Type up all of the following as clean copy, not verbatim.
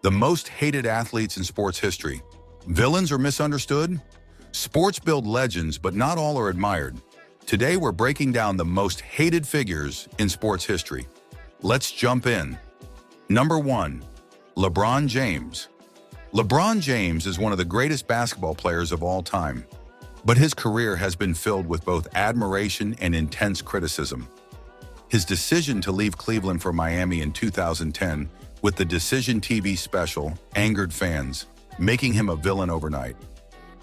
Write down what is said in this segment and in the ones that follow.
The most hated athletes in sports history. Villains are misunderstood? Sports build legends, but not all are admired. Today we're breaking down the most hated figures in sports history. Let's jump in. Number 1. LeBron James. LeBron James is one of the greatest basketball players of all time, but his career has been filled with both admiration and intense criticism. His decision to leave Cleveland for Miami in 2010 with the Decision TV special angered fans, making him a villain overnight.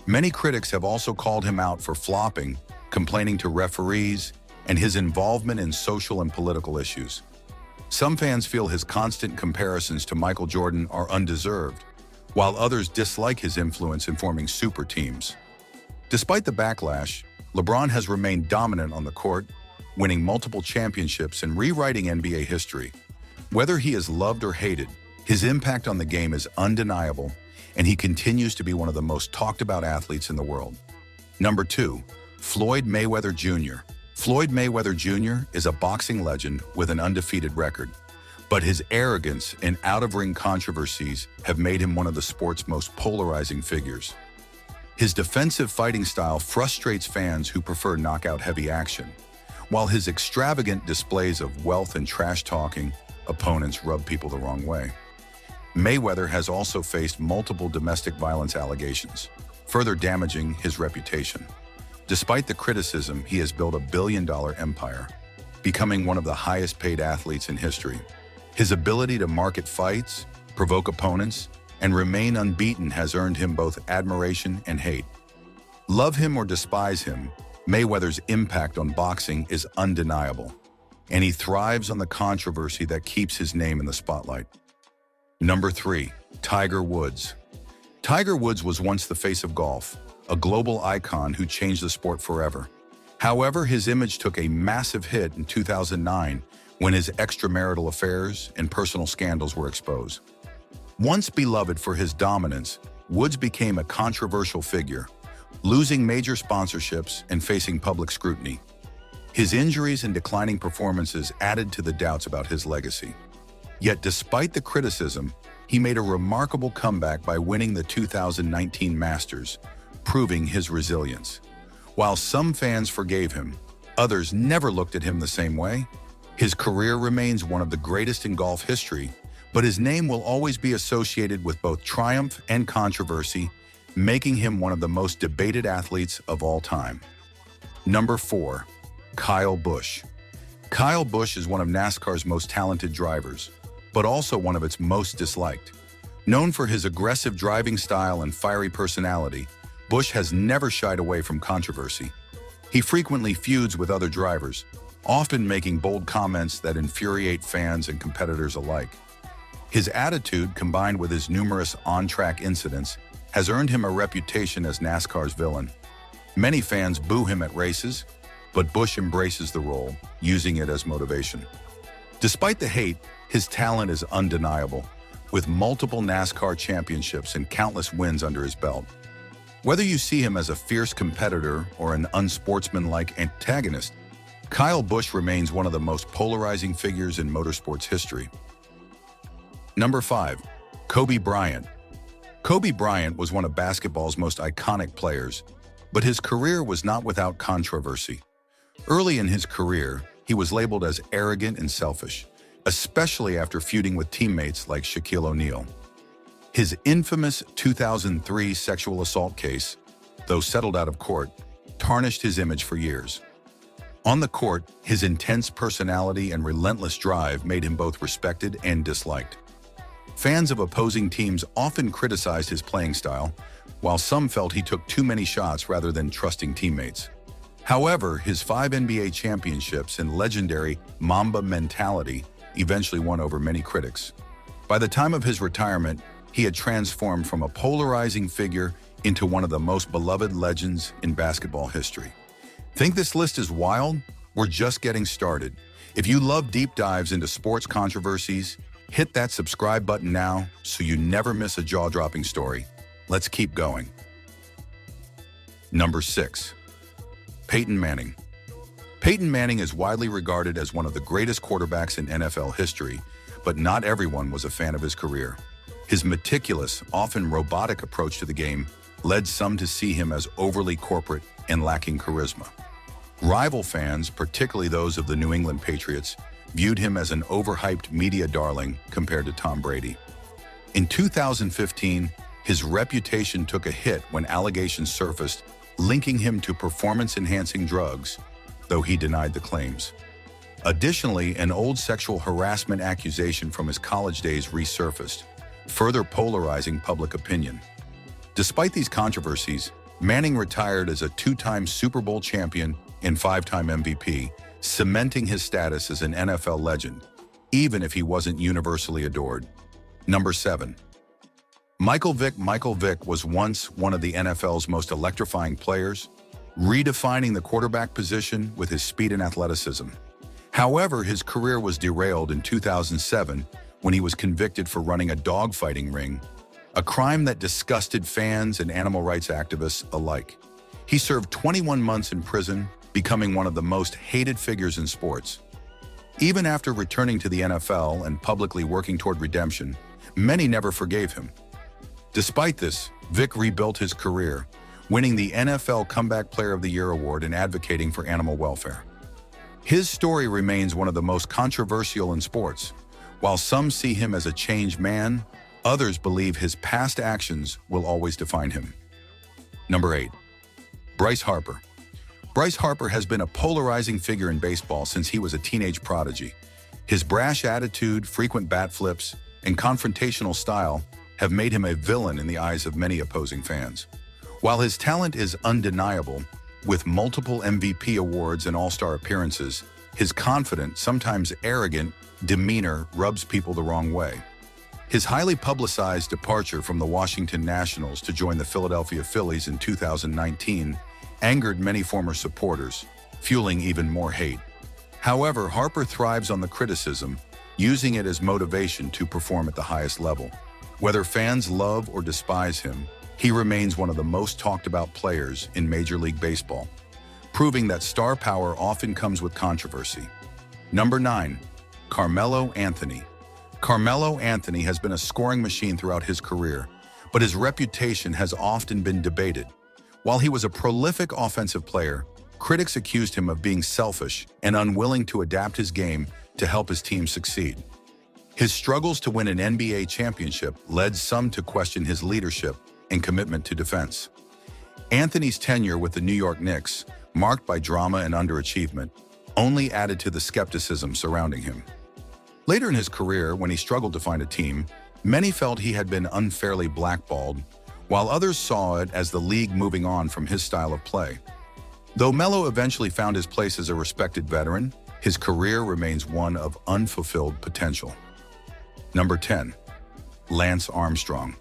Many critics have also called him out for flopping, complaining to referees, and his involvement in social and political issues. Some fans feel his constant comparisons to Michael Jordan are undeserved, while others dislike his influence in forming super teams. Despite the backlash, LeBron has remained dominant on the court, winning multiple championships and rewriting NBA history. Whether he is loved or hated, his impact on the game is undeniable, and he continues to be one of the most talked about athletes in the world. Number 2. Floyd Mayweather Jr. Floyd Mayweather Jr. is a boxing legend with an undefeated record, but his arrogance and out-of-ring controversies have made him one of the sport's most polarizing figures. His defensive fighting style frustrates fans who prefer knockout-heavy action, while his extravagant displays of wealth and trash-talking opponents rub people the wrong way. Mayweather has also faced multiple domestic violence allegations, further damaging his reputation. Despite the criticism, he has built a billion-dollar empire, becoming one of the highest-paid athletes in history. His ability to market fights, provoke opponents, and remain unbeaten has earned him both admiration and hate. Love him or despise him, Mayweather's impact on boxing is undeniable, and he thrives on the controversy that keeps his name in the spotlight. Number 3. Tiger Woods. Tiger Woods was once the face of golf, a global icon who changed the sport forever. However, his image took a massive hit in 2009 when his extramarital affairs and personal scandals were exposed. Once beloved for his dominance, Woods became a controversial figure, losing major sponsorships and facing public scrutiny. His injuries and declining performances added to the doubts about his legacy. Yet despite the criticism, he made a remarkable comeback by winning the 2019 Masters, proving his resilience. While some fans forgave him, others never looked at him the same way. His career remains one of the greatest in golf history, but his name will always be associated with both triumph and controversy, making him one of the most debated athletes of all time. Number 4. Kyle Busch. Kyle Busch is one of NASCAR's most talented drivers, but also one of its most disliked. Known for his aggressive driving style and fiery personality, Busch has never shied away from controversy. He frequently feuds with other drivers, often making bold comments that infuriate fans and competitors alike. His attitude, combined with his numerous on-track incidents, has earned him a reputation as NASCAR's villain. Many fans boo him at races, but Busch embraces the role, using it as motivation. Despite the hate, his talent is undeniable, with multiple NASCAR championships and countless wins under his belt. Whether you see him as a fierce competitor or an unsportsmanlike antagonist, Kyle Busch remains one of the most polarizing figures in motorsports history. Number 5. Kobe Bryant. Kobe Bryant was one of basketball's most iconic players, but his career was not without controversy. Early in his career, he was labeled as arrogant and selfish, especially after feuding with teammates like Shaquille O'Neal. His infamous 2003 sexual assault case, though settled out of court, tarnished his image for years. On the court, his intense personality and relentless drive made him both respected and disliked. Fans of opposing teams often criticized his playing style, while some felt he took too many shots rather than trusting teammates. However, his 5 NBA championships and legendary Mamba mentality eventually won over many critics. By the time of his retirement, he had transformed from a polarizing figure into one of the most beloved legends in basketball history. Think this list is wild? We're just getting started. If you love deep dives into sports controversies, hit that subscribe button now so you never miss a jaw-dropping story. Let's keep going. Number 6. Peyton Manning. Peyton Manning is widely regarded as one of the greatest quarterbacks in NFL history, but not everyone was a fan of his career. His meticulous, often robotic approach to the game led some to see him as overly corporate and lacking charisma. Rival fans, particularly those of the New England Patriots, viewed him as an overhyped media darling compared to Tom Brady. In 2015, his reputation took a hit when allegations surfaced linking him to performance-enhancing drugs, though he denied the claims. Additionally, an old sexual harassment accusation from his college days resurfaced, further polarizing public opinion. Despite these controversies, Manning retired as a two-time Super Bowl champion and five-time MVP, cementing his status as an NFL legend, even if he wasn't universally adored. Number 7. Michael Vick. Michael Vick was once one of the NFL's most electrifying players, redefining the quarterback position with his speed and athleticism. However, his career was derailed in 2007 when he was convicted for running a dogfighting ring, a crime that disgusted fans and animal rights activists alike. He served 21 months in prison, becoming one of the most hated figures in sports. Even after returning to the NFL and publicly working toward redemption, many never forgave him. Despite this, Vick rebuilt his career, winning the NFL Comeback Player of the Year award and advocating for animal welfare. His story remains one of the most controversial in sports. While some see him as a changed man, others believe his past actions will always define him. Number 8. Bryce Harper. Bryce Harper has been a polarizing figure in baseball since he was a teenage prodigy. His brash attitude, frequent bat flips, and confrontational style have made him a villain in the eyes of many opposing fans. While his talent is undeniable, with multiple MVP awards and all-star appearances, his confident, sometimes arrogant, demeanor rubs people the wrong way. His highly publicized departure from the Washington Nationals to join the Philadelphia Phillies in 2019 angered many former supporters, fueling even more hate. However, Harper thrives on the criticism, using it as motivation to perform at the highest level. Whether fans love or despise him, he remains one of the most talked about players in Major League Baseball, proving that star power often comes with controversy. Number 9. Carmelo Anthony. Carmelo Anthony has been a scoring machine throughout his career, but his reputation has often been debated. While he was a prolific offensive player, critics accused him of being selfish and unwilling to adapt his game to help his team succeed. His struggles to win an NBA championship led some to question his leadership and commitment to defense. Anthony's tenure with the New York Knicks, marked by drama and underachievement, only added to the skepticism surrounding him. Later in his career, when he struggled to find a team, many felt he had been unfairly blackballed, while others saw it as the league moving on from his style of play. Though Melo eventually found his place as a respected veteran, his career remains one of unfulfilled potential. Number 10. Lance Armstrong.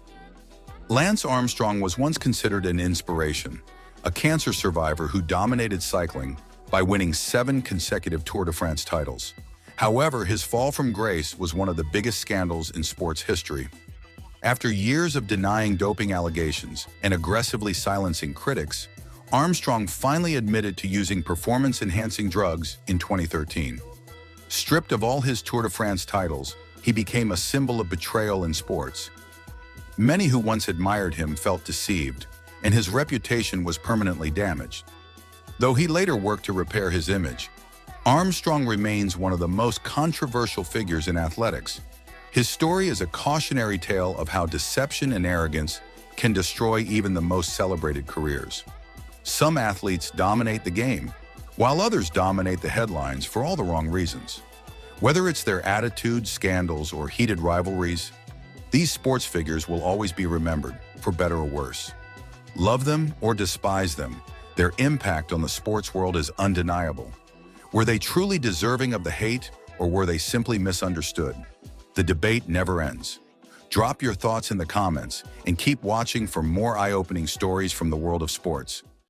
Lance Armstrong was once considered an inspiration, a cancer survivor who dominated cycling by winning 7 consecutive Tour de France titles. However, his fall from grace was one of the biggest scandals in sports history. After years of denying doping allegations and aggressively silencing critics, Armstrong finally admitted to using performance-enhancing drugs in 2013. Stripped of all his Tour de France titles, he became a symbol of betrayal in sports. Many who once admired him felt deceived, and his reputation was permanently damaged. Though he later worked to repair his image, Armstrong remains one of the most controversial figures in athletics. His story is a cautionary tale of how deception and arrogance can destroy even the most celebrated careers. Some athletes dominate the game, while others dominate the headlines for all the wrong reasons. Whether it's their attitude, scandals, or heated rivalries, these sports figures will always be remembered, for better or worse. Love them or despise them, their impact on the sports world is undeniable. Were they truly deserving of the hate, or were they simply misunderstood? The debate never ends. Drop your thoughts in the comments and keep watching for more eye-opening stories from the world of sports.